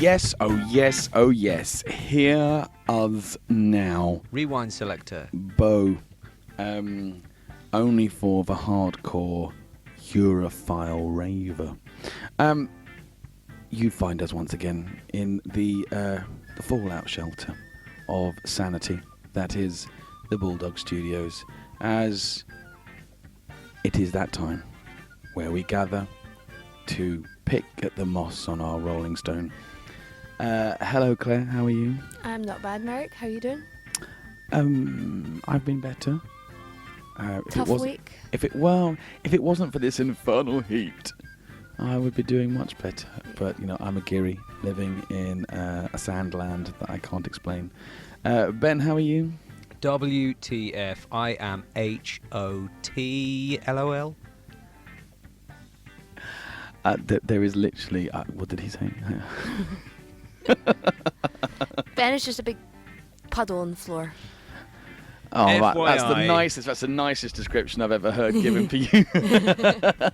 yes, oh yes, oh yes. Hear us now. Rewind selector. Bo. Only for the hardcore Europhile raver. You find us once again in the fallout shelter of sanity. That is the Bulldogz Studios, as it is that time where we gather to pick at the moss on our Rolling Stone. Hello, Claire. How are you? I'm not bad, Merrick. How are you doing? I've been better. Tough week. If it wasn't for this infernal heat, I would be doing much better. But I'm a Geary living in a sandland that I can't explain. Ben, how are you? WTF? I am HOT. There is literally. What did he say? Ben is just a big puddle on the floor. Oh, that's the nicest description I've ever heard given for you.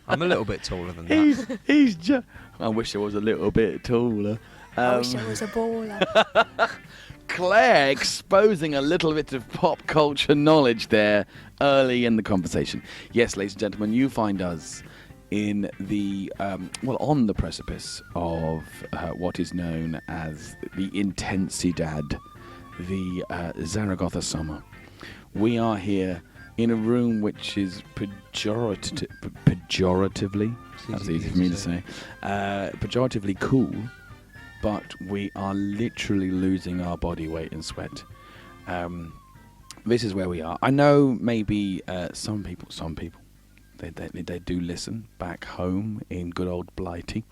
I'm a little bit taller than that. He's just. I wish I was a little bit taller. I wish I was a baller. Claire exposing a little bit of pop culture knowledge there early in the conversation. Yes, ladies and gentlemen, you find us in the on the precipice of what is known as the Intensidad, the Zaragoza summer. We are here in a room which is pejoratively, that's easy for me to say, pejoratively cool, but we are literally losing our body weight in sweat. This is where we are. I know maybe some people, they do listen back home in good old Blighty.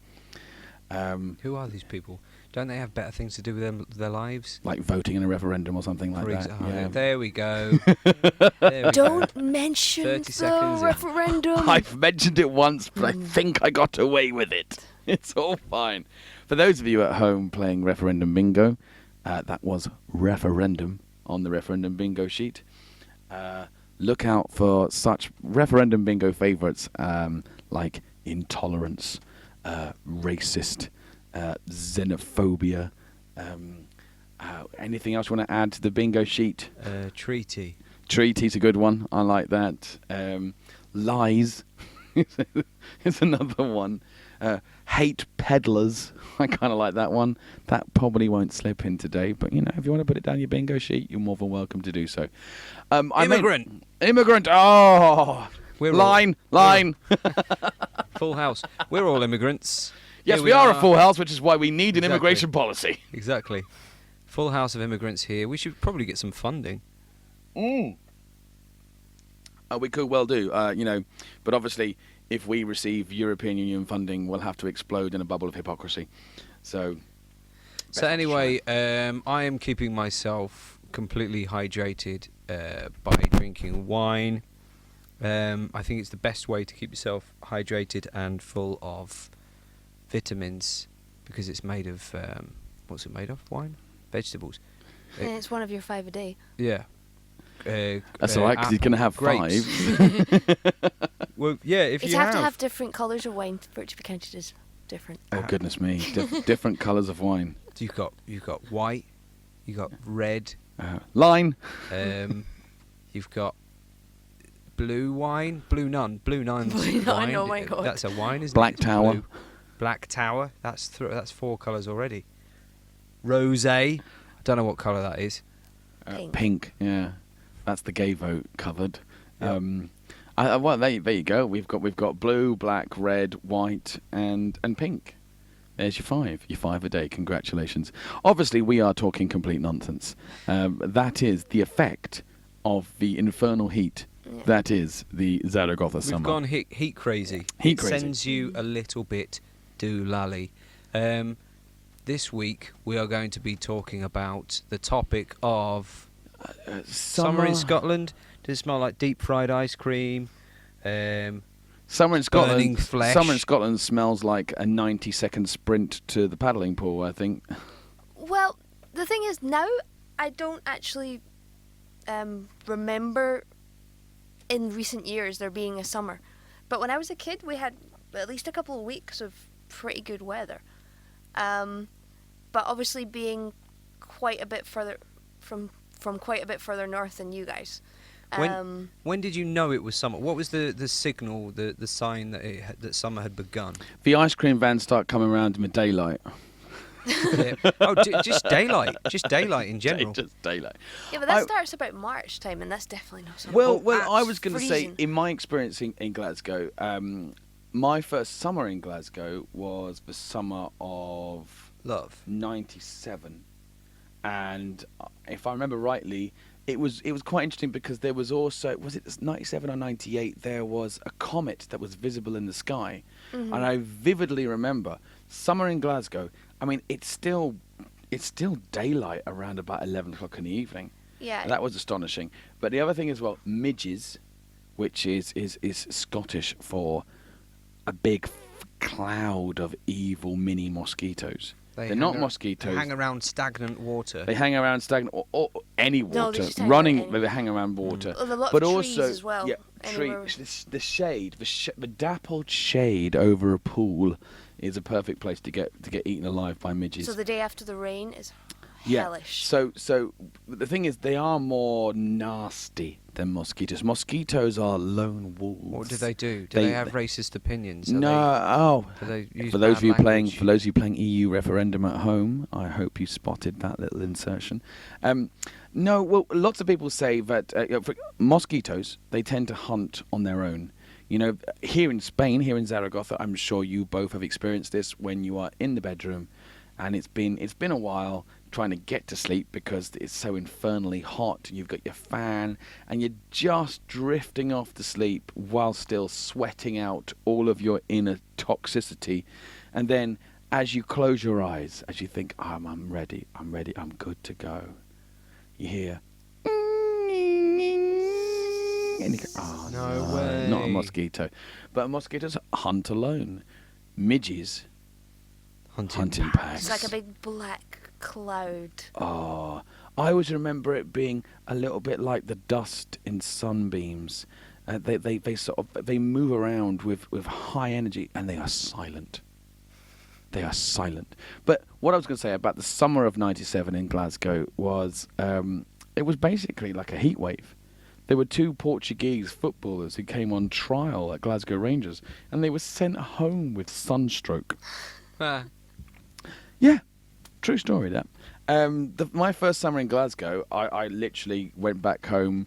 Who are these people? Don't they have better things to do with their lives? Like voting in a referendum or something like that. Yeah. There we go. Don't mention 30 the seconds. referendum. I've mentioned it once, but I think I got away with it. It's all fine. For those of you at home playing referendum bingo, that was referendum on the referendum bingo sheet. Look out for such referendum bingo favourites like intolerance, racist, xenophobia. Anything else you want to add to the bingo sheet? Treaty. Treaty's a good one. I like that. Lies is another one. Hate peddlers. I kind of like that one. That probably won't slip in today, but if you want to put it down your bingo sheet, you're more than welcome to do so. Immigrant. Immigrant. Oh, line. Full house. We're all immigrants. Yes, we are a full house, which is why we need an immigration policy. Exactly. Full house of immigrants here. We should probably get some funding. We could well do, but obviously, if we receive European Union funding, we'll have to explode in a bubble of hypocrisy. So anyway, I am keeping myself completely hydrated by drinking wine. I think it's the best way to keep yourself hydrated and full of vitamins, because it's made of what's it made of? Wine, vegetables. And it's one of your 5 a day. Yeah. That's all right, because he's going to have grapes. 5. Well, yeah, if you have to have different colours of wine for it to be counted as different. Oh goodness me! Different colours of wine. You've got white, you've got red, line. You've got blue wine, blue nun. Blue nun, oh my God. That's a wine, isn't Black it? Tower. Blue. Black Tower. That's 4 colours already. Rosé. I don't know what colour that is. Pink. Yeah, that's the gay vote covered. Yep. Well, there you go. We've got blue, black, red, white, and pink. There's your 5. Your 5 a day. Congratulations. Obviously, we are talking complete nonsense. That is the effect of the infernal heat. Yeah. That is the Zaragoza summer. We've gone heat crazy. Heat crazy. Sends you a little bit doolally. This week we are going to be talking about the topic of summer in Scotland. Does it smell like deep fried ice cream? Summer in Scotland. Burning flesh. Summer in Scotland smells like a 90-second sprint to the paddling pool, I think. Well, the thing is, now I don't actually remember in recent years there being a summer. But when I was a kid, we had at least a couple of weeks of pretty good weather. But but obviously being quite a bit further from quite a bit further north than you guys. When did you know it was summer? What was the signal, the sign that summer had begun? The ice cream vans start coming around in the daylight. Yeah. Oh, just daylight in general. Just daylight. Yeah, but that starts about March time, and that's definitely not summer. Well, I was going to say, freezing. in my experience in Glasgow, my first summer in Glasgow was the summer of Love. '97, and if I remember rightly, it was quite interesting because there was also, was it '97 or '98? There was a comet that was visible in the sky, and I vividly remember summer in Glasgow. I mean, it's still daylight around about 11 o'clock in the evening. Yeah. That was astonishing. But the other thing as well, midges, which is Scottish for a big cloud of evil mini mosquitoes. They're not mosquitoes. They hang around stagnant water. They hang around stagnant or any water. No, they just hang running, around any- they hang around water. Well, a lot But of also, trees as well. yeah, Anywhere. the shade, the dappled shade over a pool is a perfect place to get eaten alive by midges. So the day after the rain is Yeah. hellish. So the thing is, they are more nasty than mosquitoes. Mosquitoes are lone wolves. What do they do? Do they have racist opinions? No. Do they use For those bad of you language? playing EU referendum at home, I hope you spotted that little insertion. No, well, lots of people say that for mosquitoes, they tend to hunt on their own. You know, here in Spain, here in Zaragoza, I'm sure you both have experienced this when you are in the bedroom, and it's been a while trying to get to sleep because it's so infernally hot. You've got your fan, and you're just drifting off to sleep while still sweating out all of your inner toxicity. And then, as you close your eyes, as you think, I'm ready, I'm good to go, you hear, and you go, oh, No way. not a mosquito. But mosquitoes hunt alone. Midges hunting packs. It's like a big black cloud. Oh, I always remember it being a little bit like the dust in sunbeams. They move around with high energy, and they are silent. They are silent. But what I was going to say about the summer of '97 in Glasgow was it was basically like a heat wave. There were 2 Portuguese footballers who came on trial at Glasgow Rangers, and they were sent home with sunstroke. Ah, Yeah, true story, that. My first summer in Glasgow, I literally went back home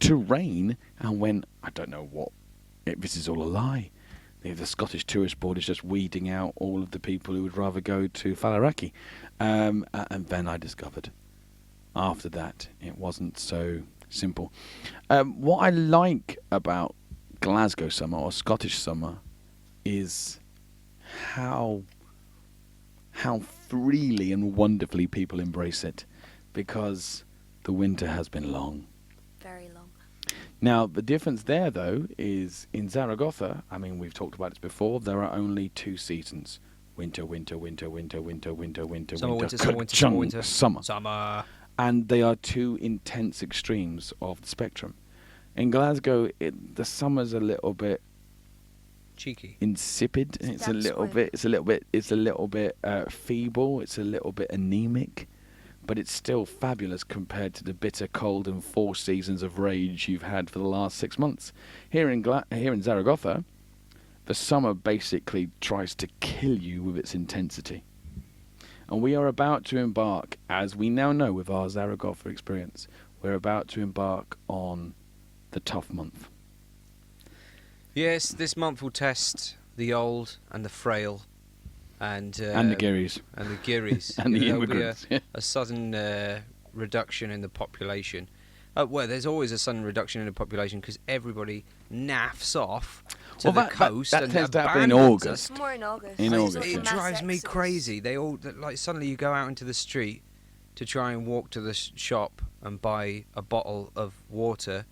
to rain and went, I don't know what, this is all a lie. The Scottish Tourist Board is just weeding out all of the people who would rather go to Fallaraki. And then I discovered, after that, it wasn't so simple. What I like about Glasgow summer or Scottish summer is how freely and wonderfully people embrace it, because the winter has been long. Very long. Now, the difference there, though, is in Zaragoza, I mean, we've talked about this before, there are only 2 seasons. Winter, winter, winter, winter, winter, winter, winter, Summer, winter, winter, summer, winter, summer, winter. summer. Summer. And they are 2 intense extremes of the spectrum. In Glasgow, the summer's a little bit Cheeky. insipid. It's a little bit feeble. It's a little bit anemic, but it's still fabulous compared to the bitter cold and 4 seasons of rage you've had for the last 6 months. Here in Zaragoza, the summer basically tries to kill you with its intensity. And we are about to embark, as we now know with our Zaragoza experience, we're about to embark on the tough month. Yes, this month will test the old and the frail, and the Gearys. and the Gearys. And the There'll be immigrants. a sudden reduction in the population. Well, there's always a sudden reduction in the population because everybody naffs off to the coast that and tends to happen in abandons August. us. More in August. In It's August, only yeah. It mass drives me exodus. crazy. They all like suddenly you go out into the street to try and walk to the shop and buy a bottle of water,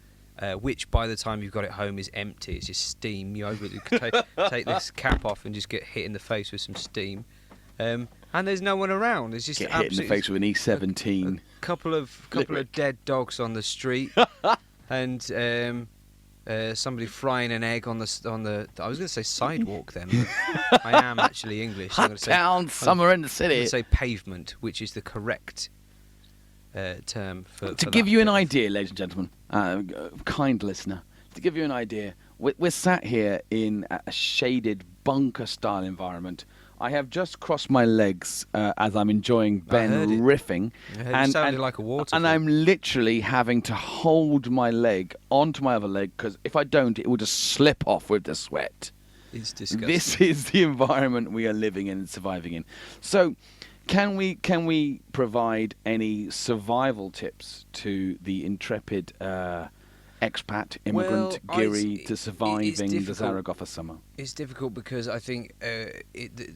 which by the time you've got it home is empty. It's just steam. You open it, take this cap off and just get hit in the face with some steam. And there's no one around. It's just Get hit in the face with an E17. couple of dead dogs on the street, and somebody frying an egg on the. I was going to say sidewalk then. But I am actually English. So I'm Hot going to say town, summer in the I'm city. going to say pavement, which is the correct term for. To for give that you an bit of- idea, ladies and gentlemen, kind listener, to give you an idea, we're sat here in a shaded bunker-style environment. I have just crossed my legs as I'm enjoying Ben heard it. riffing, It sounded like a waterfall. and I'm literally having to hold my leg onto my other leg because if I don't, it will just slip off with the sweat. It's disgusting. This is the environment we are living in and surviving in. So, can we provide any survival tips to the intrepid expat immigrant Well, Giri it's to surviving the difficult. Zaragoza summer? It's difficult because I think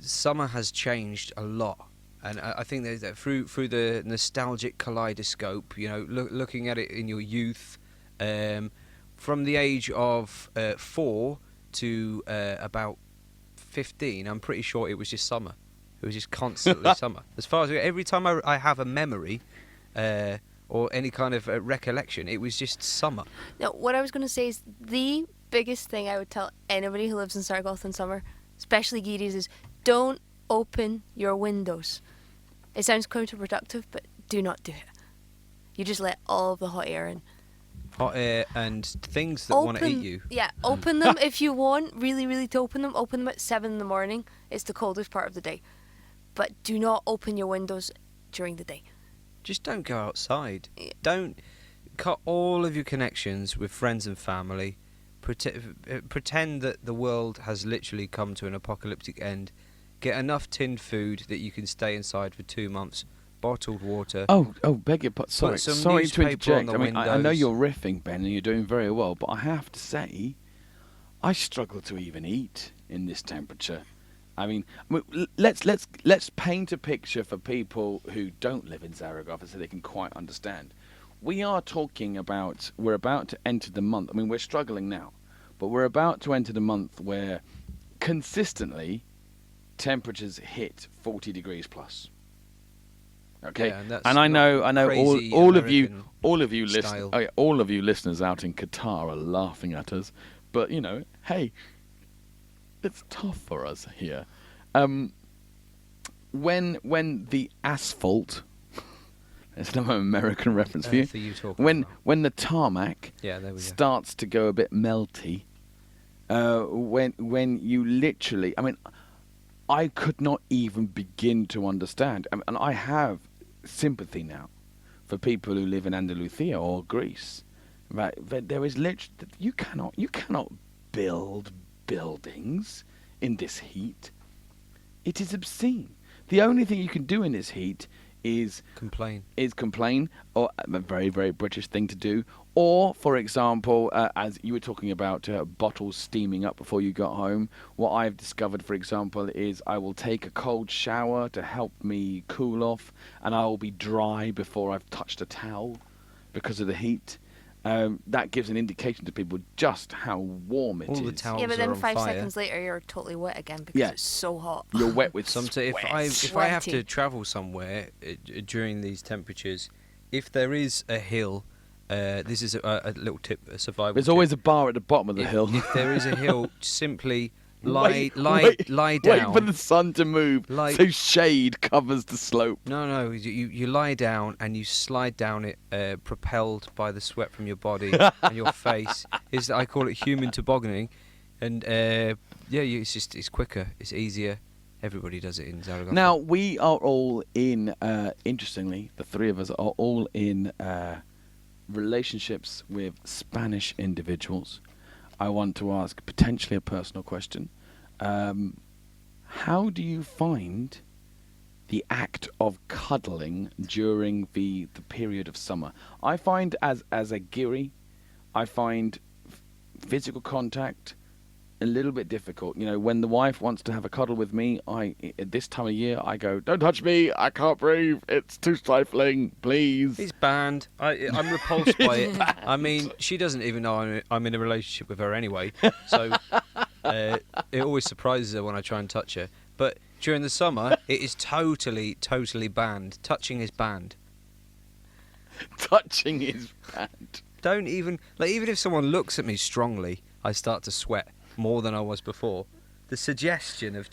summer has changed a lot, and I think there's that through the nostalgic kaleidoscope. You know, looking at it in your youth, from the age of 4 to about 15, I'm pretty sure it was just summer. It was just constantly summer. As far as every time I have a memory. Or any kind of recollection, it was just summer. Now, what I was going to say is the biggest thing I would tell anybody who lives in Zaragoza in summer, especially Giris, is don't open your windows. It sounds counterproductive, but do not do it. You just let all of the hot air in. Hot air and things that want to eat you. Yeah, open them if you want, really to open them. Open them at 7 in the morning. It's the coldest part of the day. But do not open your windows during the day. Just don't go outside. Don't cut all of your connections with friends and family. Pretend that the world has literally come to an apocalyptic end. Get enough tinned food that you can stay inside for 2 months. Bottled water. Oh, beg your pardon. Sorry some to newspaper on interject. the I mean, I know windows. you're riffing, Ben, and you're doing very well, but I have to say, I struggle to even eat in this temperature. I mean, let's paint a picture for people who don't live in Zaragoza so they can quite understand. We are talking about, we're about to enter the month. I mean, we're struggling now, but we're about to enter the month where consistently temperatures hit 40 degrees plus. Okay, Yeah, and that's and I know crazy all of you American listeners, style. all of you listeners out in Qatar are laughing at us, but you know, hey, it's tough for us here. When the asphalt, it's another American reference for you. For you talking When about. when the tarmac Yeah, there we go. starts to go a bit melty, when you literally, I mean, I could not even begin to understand. I mean, and I have sympathy now for people who live in Andalusia or Greece. Right, there is literally you cannot build buildings in this heat. It is obscene. The only thing you can do in this heat is complain. or a very, very British thing to do. Or, for example, as you were talking about bottles steaming up before you got home, what I've discovered, for example, is I will take a cold shower to help me cool off, and I will be dry before I've touched a towel because of the heat. That gives an indication to people just how warm it is. All the towels Yeah, but are then on 5 fire. seconds later, you're totally wet again because Yeah. it's so hot. You're wet with If sweat. I have to Sweaty. travel somewhere during these temperatures, if there is a hill, this is a little tip, a survival. There's tip. always a bar at the bottom of the hill. If there is a hill, simply Wait lie down. Wait for the sun to move Like- so shade covers the slope. No, you lie down and you slide down it, propelled by the sweat from your body and your face. I call it human tobogganing, and it's quicker, it's easier. Everybody does it in Zaragoza. Now, we are all in, interestingly, the three of us are all in relationships with Spanish individuals. I want to ask potentially a personal question. How do you find the act of cuddling during the period of summer? I find as a Giri, I find physical contact a little bit difficult. You know, when the wife wants to have a cuddle with me, at this time of year, I go, "Don't touch me! I can't breathe. It's too stifling. Please." It's banned. I'm repulsed by it. I mean, she doesn't even know I'm in a relationship with her anyway. So it always surprises her when I try and touch her. But during the summer, it is totally banned. Touching is banned. Touching is bad. Don't even even if someone looks at me strongly, I start to sweat more than I was before. The suggestion of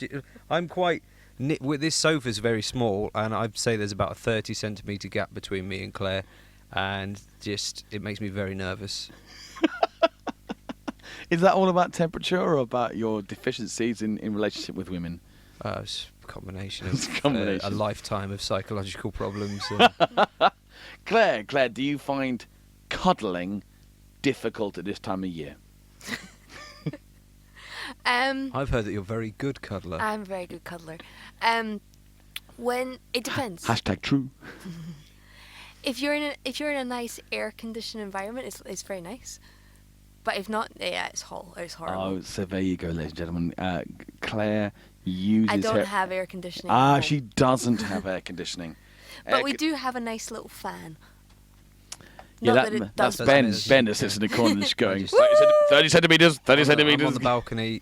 I'm quite this sofa's very small, and I'd say there's about a 30 centimetre gap between me and Claire, and just it makes me very nervous. Is that all about temperature or about your deficiencies in relationship with women? It's a combination It's of a combination. a lifetime of psychological problems. Claire, do you find cuddling difficult at this time of year? I've heard that you're a very good cuddler. I'm a very good cuddler. When it depends. Hashtag true. If you're in a nice air conditioned environment, it's very nice. But if not, yeah, it's horrible. Oh, so there you go, ladies and gentlemen. Claire uses I don't her... have air conditioning. at home. She doesn't have air conditioning. But we do have a nice little fan. Yeah, Not that it that's does Ben. business. Ben that sits in the corner just going, Just- 30 centimetres, 30 I'm centimetres. on the balcony,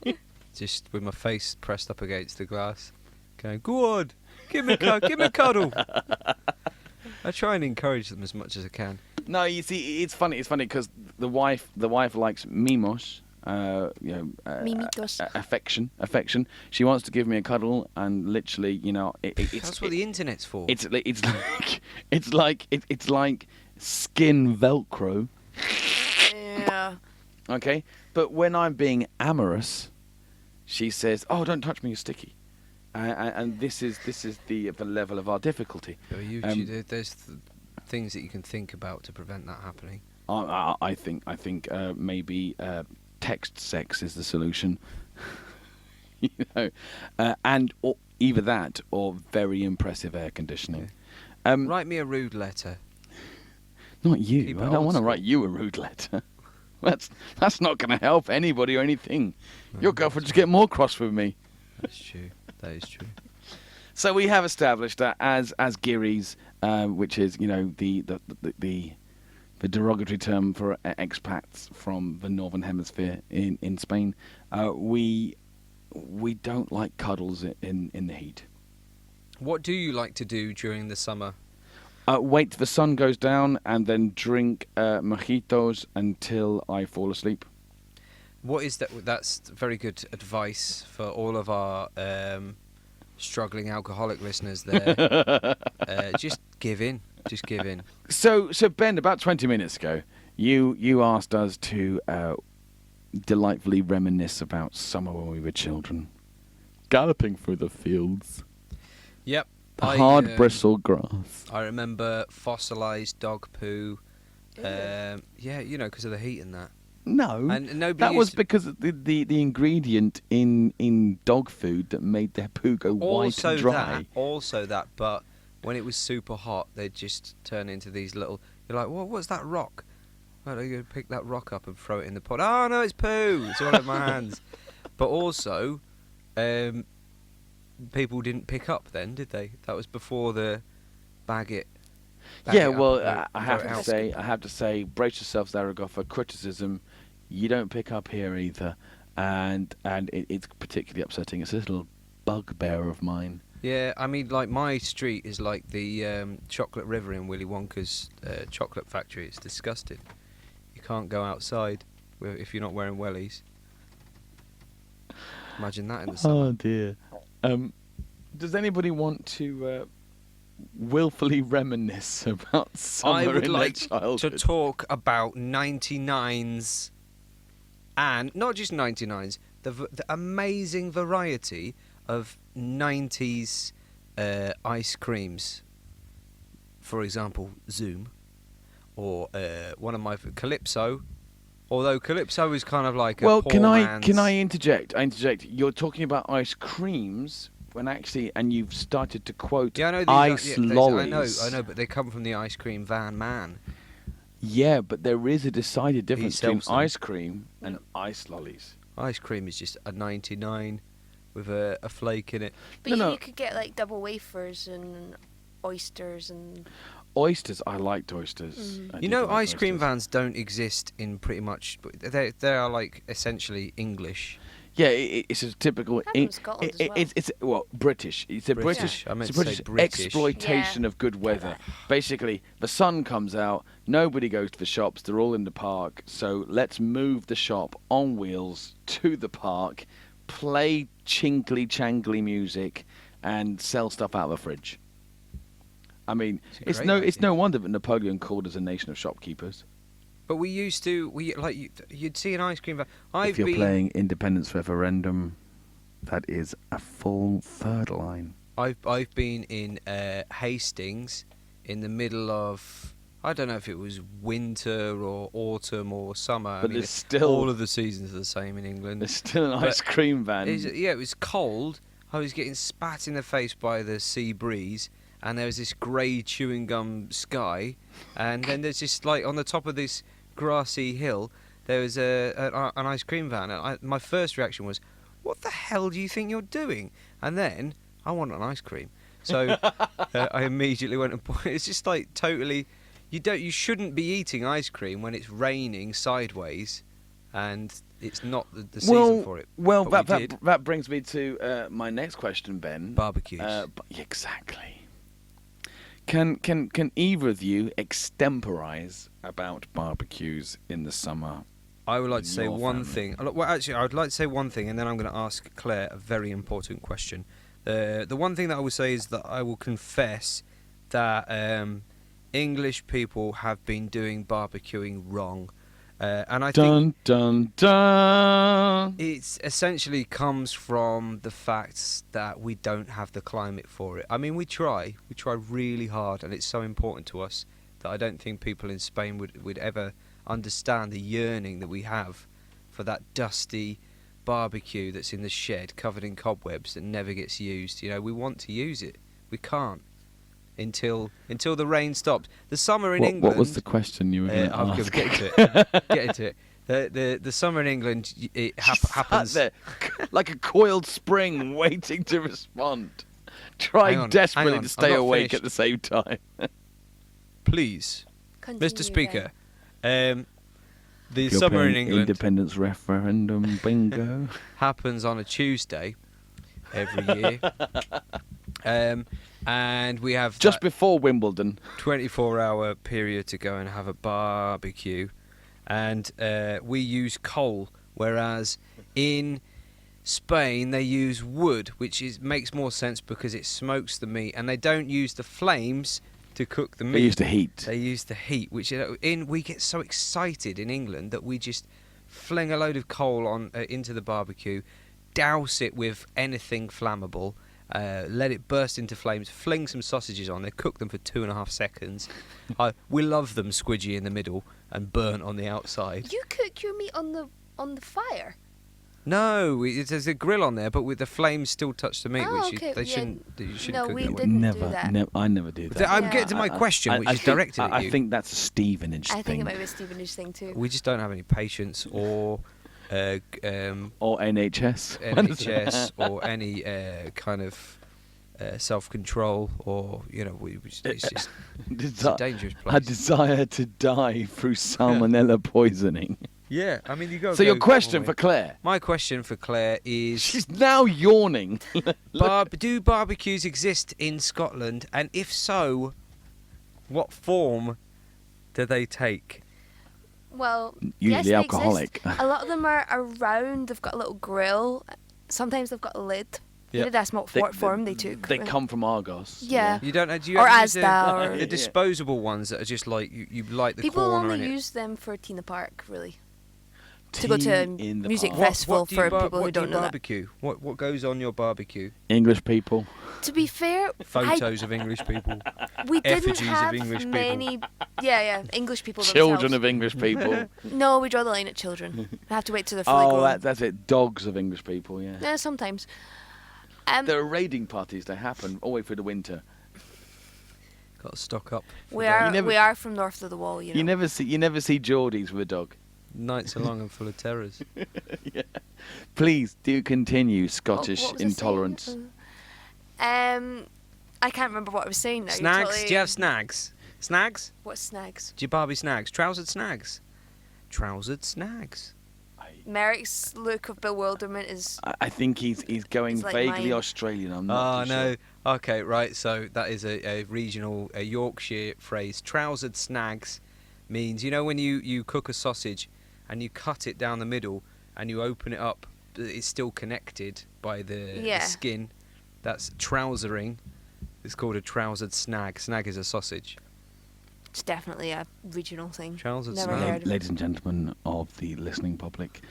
just with my face pressed up against the glass, going, "Go on, give me a cuddle." I try and encourage them as much as I can. No, you see, it's funny. It's funny because the wife likes mimos, Mimitos. affection. She wants to give me a cuddle, and literally, it's That's what the internet's for. it's like skin Velcro. Yeah. Okay, but when I'm being amorous, she says, "Oh, don't touch me, you're sticky," and this is the level of our difficulty. There's things that you can think about to prevent that happening. I think maybe text sex is the solution. And or either that or very impressive air conditioning. Write me a rude letter. Not you. Keep it I don't old want to school. write you a rude letter. That's not going to help anybody or anything. Your girlfriend just get more cross with me. That's true. That is true. So we have established that as Giris, which is the derogatory term for expats from the northern hemisphere in Spain, we don't like cuddles in the heat. What do you like to do during the summer? Wait till the sun goes down and then drink mojitos until I fall asleep. What is that? That's very good advice for all of our struggling alcoholic listeners there. Just give in. Just give in. So Ben, about 20 minutes ago, you asked us to delightfully reminisce about summer when we were children, galloping through the fields, Yep. the hard bristle grass. I remember fossilised dog poo. Yeah, because of the heat and that. No, And nobody that was used to- because of the ingredient in dog food that made their poo go white and dry. Also that, but when it was super hot, they'd just turn into these little. You're like, what's that rock? Well, you pick that rock up and throw it in the pot. Oh no, it's poo! It's all over my hands. But also, people didn't pick up then, did they? That was before the bag it. Yeah, it up well, and I throw have it out. to say, brace yourself, Zaragoza, criticism. You don't pick up here either, and it's particularly upsetting. It's a little bugbear of mine. Yeah, I mean, like my street is like the chocolate river in Willy Wonka's chocolate factory. It's disgusting. You can't go outside if you're not wearing wellies. Imagine that in the summer. Oh dear. Does anybody want to willfully reminisce about summer I would in like their to childhood? talk about 99s, and not just 99s, the amazing variety of 90s ice creams. For example, Zoom, or one of my Calypso. Although Calypso is kind of like a Well, poor can man's- I interject? You're talking about ice creams when actually, and you've started to quote Yeah, I know these ice lollies. I know, but they come from the ice cream van man. Yeah, but there is a decided difference between sells them. ice cream and ice lollies. Ice cream is just a 99 with a flake in it. But No. you could get like double wafers and oysters and. Oysters, I liked oysters. Mm. I You did know, like ice cream oysters. vans don't exist in pretty much. They are like essentially English. Yeah, it's a typical. Happened in Scotland as well. It's well British. It's a British. British. I meant It's a to say British British. exploitation Yeah. of good weather. Basically, the sun comes out. Nobody goes to the shops. They're all in the park. So let's move the shop on wheels to the park, play chinkly changly music, and sell stuff out of the fridge. I mean, It's a it's great no idea. wonder that Napoleon called us a nation of shopkeepers. But we used to, you'd see an ice cream van. If you're playing Independence Referendum, that is a full third line. I've been in Hastings in the middle of, I don't know if it was winter or autumn or summer. But I mean, there's still all of the seasons are the same in England. there's still an But ice cream van. It was cold. I was getting spat in the face by the sea breeze, and there was this grey chewing gum sky, and then there's just like on the top of this grassy hill, there was an ice cream van. And my first reaction was, "What the hell do you think you're doing?" And then I want an ice cream, so I immediately went and bought it. It's just like totally, you shouldn't be eating ice cream when it's raining sideways, and it's not the season for it. Well, But we did. that brings me to my next question, Ben. Barbecues. Exactly. Can either of you extemporize about barbecues in the summer? I would like to say your one family? thing. Well, actually, I would like to say one thing, and then I'm going to ask Claire a very important question. The one thing that I will say is that I will confess that English people have been doing barbecuing wrong, and I think Dun dun dun. it essentially comes from the fact that we don't have the climate for it. I mean, we try really hard, and it's so important to us that I don't think people in Spain would ever understand the yearning that we have for that dusty barbecue that's in the shed covered in cobwebs that never gets used. You know, we want to use it. We can't until the rain stops. The summer in England. What was the question you were going to I'm going ask? to get into it. Get into it. The summer in England, it happens. Sat there, like a coiled spring, waiting to respond, trying Hang on, desperately hang on, to stay I'm not awake finished. at the same time. Please, Continue, Mr. Speaker, Ben. the You're summer in playing England Independence referendum bingo. happens on a Tuesday every year, and we have Just that before Wimbledon. 24-hour period to go and have a barbecue, and we use coal, whereas in Spain they use wood, which makes more sense because it smokes the meat, and they don't use the flames to cook the meat. They used the heat. They use the heat, which we get so excited in England that we just fling a load of coal on into the barbecue, douse it with anything flammable, let it burst into flames, fling some sausages on there, cook them for 2.5 seconds. We love them squidgy in the middle and burnt on the outside. You cook your meat on the fire. No, there's a grill on there, but with the flames still touch the meat, Oh, which okay, they yeah. shouldn't. You shouldn't No, cook we that way. didn't never, do that. I never do that. I'm Yeah. getting to my question, which is think- directed at you. I think that's a Stevenage I think thing. it might be a Stevenage thing too. We just don't have any patience or Or NHS. NHS or any kind of self-control, or it's just it's a dangerous A place. desire to die through salmonella poisoning. Yeah, I mean you go. So your question for Claire. my question for Claire is: She's now yawning. do barbecues exist in Scotland, and if so, what form do they take? Well, Usually yes, they alcoholic. exist. A lot of them are round. They've got a little grill. Sometimes they've got a lid. Yeah. Maybe that's not what form they took. They come from Argos. Yeah. You don't. Do you Or ever use Asda, or- the disposable ones that are just like you light the People corner only in it? use them for Tina Park, really. Tea To go to in the music park. festival do you for people who what do you don't know that. barbecue? What goes on your barbecue? English people. To be fair, Photos of English people. we didn't effigies of have English people. many. Yeah, English people. Children themselves. of English people. No, we draw the line at children. I have to wait till they're fully Oh, grown. that's it. Dogs of English people, yeah. Yeah, sometimes. There are raiding parties that happen all the way through the winter. Got to stock up. for we the are never- we are from north of the wall, you know. You never see Geordies with a dog. Nights are long and full of terrors. Please do continue, What- Scottish what was I saying? intolerance. I can't remember what I was saying now. You're Snags? totally- Do you have snags? Snags? What snags? Do you barbie snags? Trousered snags? Trousered snags. Merrick's look of bewilderment is. I think he's going It's like vaguely mine. Australian. I'm not too no. sure. Okay, right. So that is a regional, a Yorkshire phrase. Trousered snags means, you know, when you cook a sausage and you cut it down the middle and you open it up, it's still connected by the Yeah. skin. That's trousering. It's called a trousered snag. Snag is a sausage. It's definitely a regional thing. Trousered Never snag. heard of it. Ladies and gentlemen of the listening public,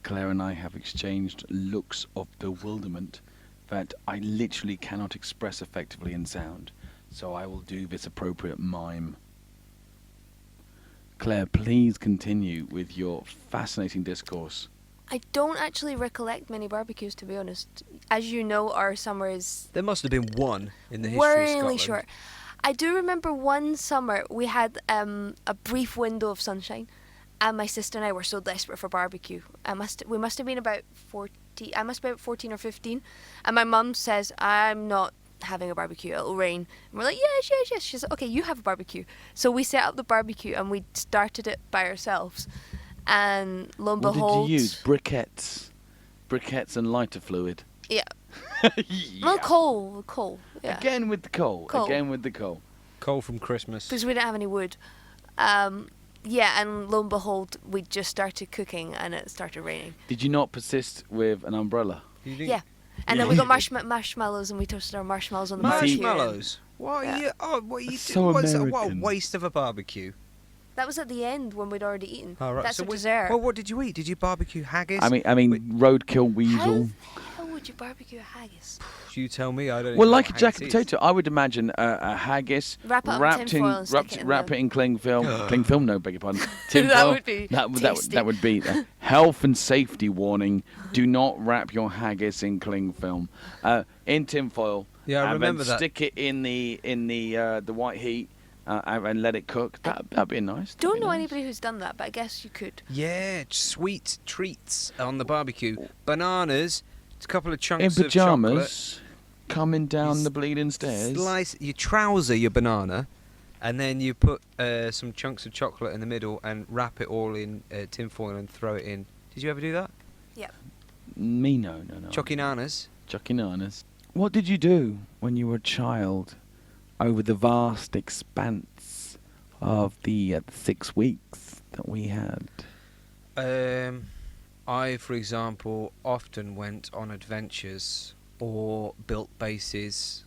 Claire and I have exchanged looks of bewilderment that I literally cannot express effectively in sound. So I will do this appropriate mime. Claire, please continue with your fascinating discourse. I don't actually recollect many barbecues, to be honest. As you know, our summer is There must have been one in the history of really Scotland. short. I do remember one summer we had a brief window of sunshine, and my sister and I were so desperate for barbecue. We must have been about 40. I must be about 14 or 15, and my mum says, "I'm not having a barbecue. It'll rain." And we're like, "Yes, yes, yes." She's like, "Okay, you have a barbecue." So we set up the barbecue and we started it by ourselves. And lo and What behold, did you use? Briquettes and lighter fluid. yeah, Yeah. well, coal, yeah, Again with the coal. Coal. Again with the coal. Coal from Christmas. because we didn't have any wood. Yeah, and lo and behold, we just started cooking and it started raining. Did you not persist with an umbrella? You didn't- Yeah, and then we got marshmallows and we toasted our marshmallows on the barbecue. Marshmallows. What are Yeah. you? Oh, what are you That's doing? so What a American. waste of a barbecue. That was at the end when we'd already eaten. Oh, right. That's so a what- dessert. Well, what did you eat? Did you barbecue haggis? I mean, roadkill weasel. How would you barbecue a haggis? You tell me. I don't. Well, even like know a what jacket haggis is. potato, I would imagine a haggis Wrap it up in wrapped tin foil and stick it in wrap the- it in cling film. Cling film, no, beg your pardon. Tin That foil. would be that tasty. would be health and safety warning. Do not wrap your haggis in cling film. In tin foil. Yeah, I and remember then that. Stick it in the white heat and let it cook. That'd be nice. That'd Don't be know nice. anybody who's done that, but I guess you could. Yeah, sweet treats on the barbecue. Bananas. A couple of chunks In of chocolate. pajamas, coming down You the bleeding stairs. Slice. You trouser your banana, and then you put some chunks of chocolate in the middle and wrap it all in tin foil and throw it in. Did you ever do that? Me, no. Chocinanas. Chuckinanas. What did you do when you were a child over the vast expanse of the 6 weeks that we had? I, for example, often went on adventures or built bases.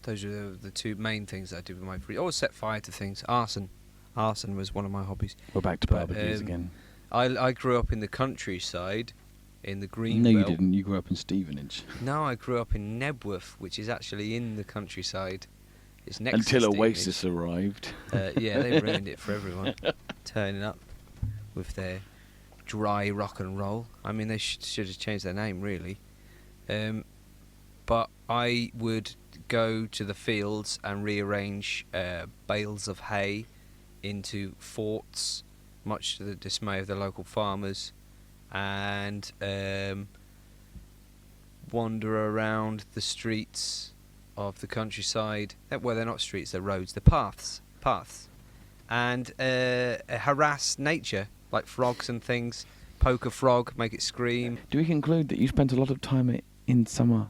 Those are the two main things that I did with my free. Or set fire to things. Arson was one of my hobbies. We're back to But, barbecues again. I grew up in the countryside, in the green No, you belt. didn't. You grew up in Stevenage. No, I grew up in Nebworth, which is actually in the countryside. It's next Until to Oasis Stevenage. arrived. Yeah, they ruined it for everyone. Turning up with their dry rock and roll. I mean, they should have changed their name, really. But I would go to the fields and rearrange bales of hay into forts, much to the dismay of the local farmers, and wander around the streets of the countryside. Well, they're not streets, they're roads. They're paths, and harass nature, like frogs and things. Poke a frog, make it scream. Do we conclude that you spent a lot of time in summer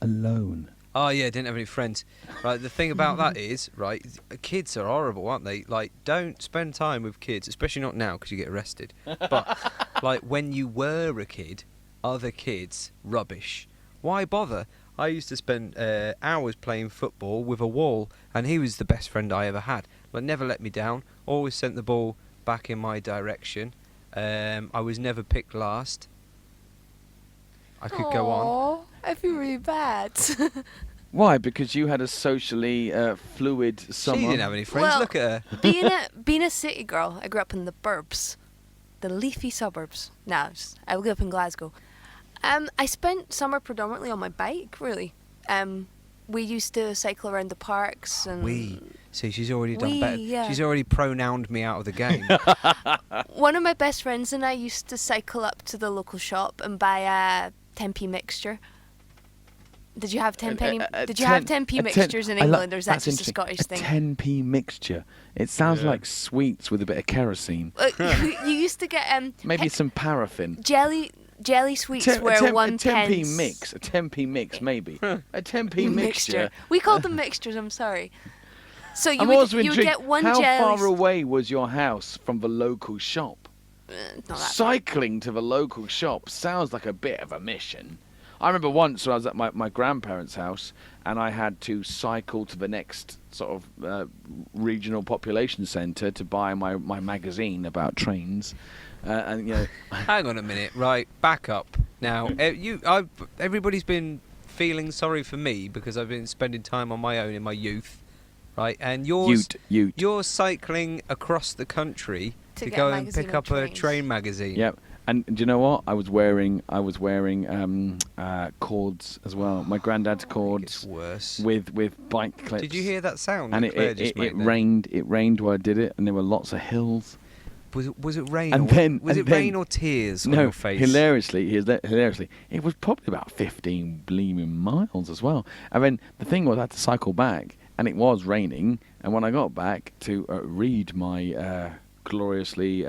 alone? Oh yeah, didn't have any friends. Right, the thing about that is, right, kids are horrible, aren't they? Like, don't spend time with kids, especially not now because you get arrested. But like when you were a kid, other kids, rubbish. Why bother? I used to spend hours playing football with a wall, and he was the best friend I ever had. Like, never let me down. Always sent the ball back in my direction. I was never picked last. I could go on. Aw, I feel really bad. Why? Because you had a socially fluid summer. She didn't have any friends. Well, Look at her. being a city girl, I grew up in the burbs, the leafy suburbs. No, I grew up in Glasgow. I spent summer predominantly on my bike, really. We used to cycle around the parks and. We. See, she's already done We, better. yeah. She's already pronouned me out of the game. One of my best friends and I used to cycle up to the local shop and buy a 10p mixture. Did you have 10p? A Did you have 10 10p a 10 mixtures in I lo- England, or is that that's just a interesting. Scottish thing? 10p mixture. It sounds Yeah. like sweets with a bit of kerosene. You used to get Maybe some paraffin. jelly sweets A were 1 10p pence. mix. A 10p mix, maybe. A 10p mixture. We called them mixtures. I'm sorry. So you I'm would, also you would intrigued. get one How jelly. far away was your house from the local shop? Not that far. Cycling to the local shop sounds like a bit of a mission. I remember once when I was at my grandparents' house and I had to cycle to the next sort of regional population centre to buy my magazine about trains. And you know, Hang on a minute, right? Back up now. Everybody's been feeling sorry for me because I've been spending time on my own in my youth, right? And you're cycling across the country to get go a and magazine pick on up a trains. train magazine. Yep. And do you know what? I was wearing cords as well. My granddad's It's cords worse. with bike clips. Did you hear that sound? And that Claire just it made then? rained. It rained while I did it, and there were lots of hills. Was it rain? And or, then- was and it rain then- or tears on No, your face? hilariously, it was probably about 15 bleeming miles as well. And then the thing was, I had to cycle back, and it was raining. And when I got back to read my gloriously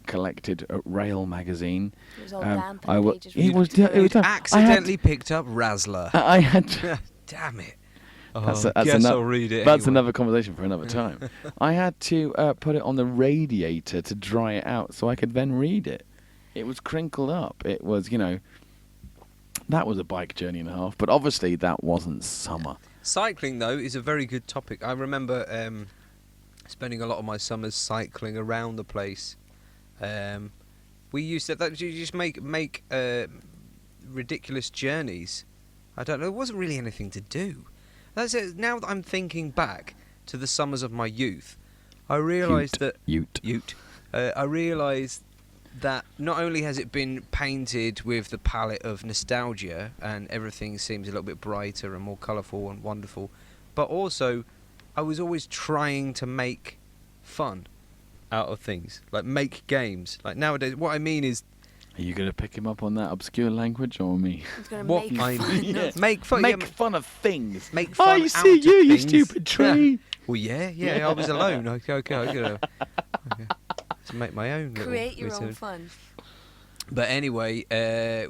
collected rail magazine, It was all damp I and wa- pages it were was dirty. it was damp. Accidentally picked up Razzler. I had. Damn it. That's, Oh, that's guess ano- I'll read it That's anyway. another conversation for another time. I had to put it on the radiator to dry it out so I could then read it. It was crinkled up. It was, that was a bike journey and a half. But obviously that wasn't summer. Cycling, though, is a very good topic. I remember spending a lot of my summers cycling around the place. We used to you just make ridiculous journeys. I don't know. There wasn't really anything to do. That's it. Now that I'm thinking back to the summers of my youth, I realised that I realised that not only has it been painted with the palette of nostalgia and everything seems a little bit brighter and more colourful and wonderful, but also I was always trying to make fun out of things, like make games. Like nowadays, what I mean is, Are you going to pick him up on that obscure language or me? It's gonna what make I fun mean, of- make fun, Make yeah, fun of things. make Oh, fun. you out see, of you things. stupid tree. Well, yeah, I was alone. Okay, I gotta to make my own. little Create your bit own of- fun. But anyway,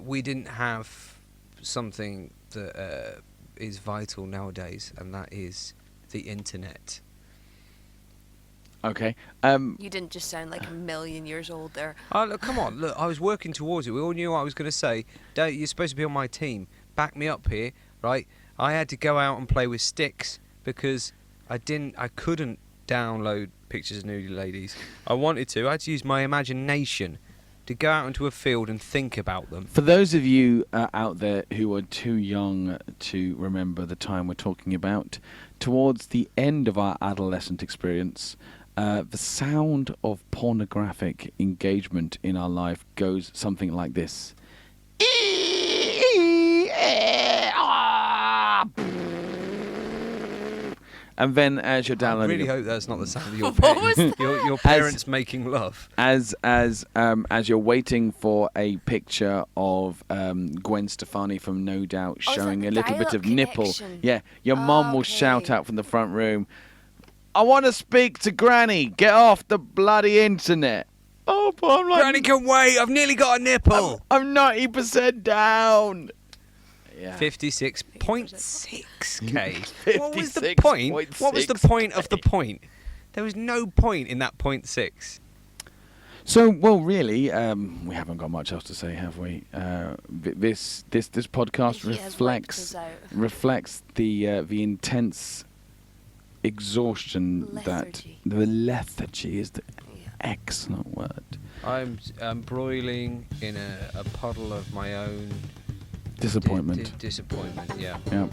we didn't have something that is vital nowadays, and that is the internet. Okay. You didn't just sound like a million years old there. Oh, look, come on, look, I was working towards it. We all knew what I was going to say. Dave, you're supposed to be on my team. Back me up here, right? I had to go out and play with sticks because I couldn't download pictures of nude ladies. I wanted to. I had to use my imagination to go out into a field and think about them. For those of you out there who are too young to remember the time we're talking about, towards the end of our adolescent experience, the sound of pornographic engagement in our life goes something like this. And then as you're I downloading really it, hope that's not the sound of your What was parents. Your parents making love. as you're waiting for a picture of Gwen Stefani from No Doubt Oh, is that showing the a little bit of dial-up nipple, connection? yeah, your mum will shout Okay. out from the front room, "I want to speak to Granny. Get off the bloody internet." Oh, but I'm like, Granny can wait. I've nearly got a nipple. I'm 90% down. Yeah. 56.6k. What was the point? What was the 56.6K. point of the point? There was no point in that 0.6. So, well, really, we haven't got much else to say, have we? This podcast The heat has wiped us reflects out. the intense exhaustion Lethargy. that the lethargy is the Yeah. excellent word. I'm broiling in a puddle of my own Disappointment. disappointment. Yeah. Yeah.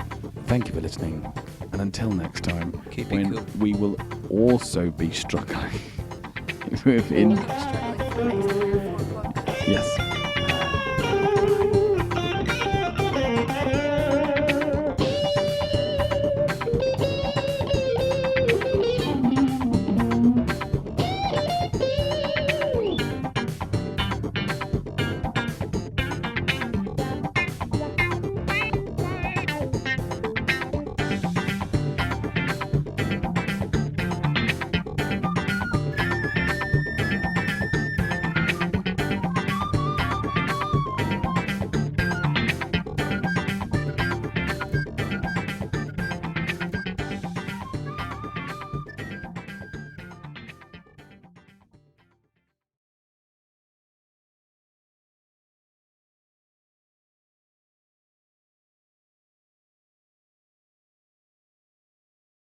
Thank you for listening, and until next time, Keep it when cool. we will also be struggling with Struggling. yes.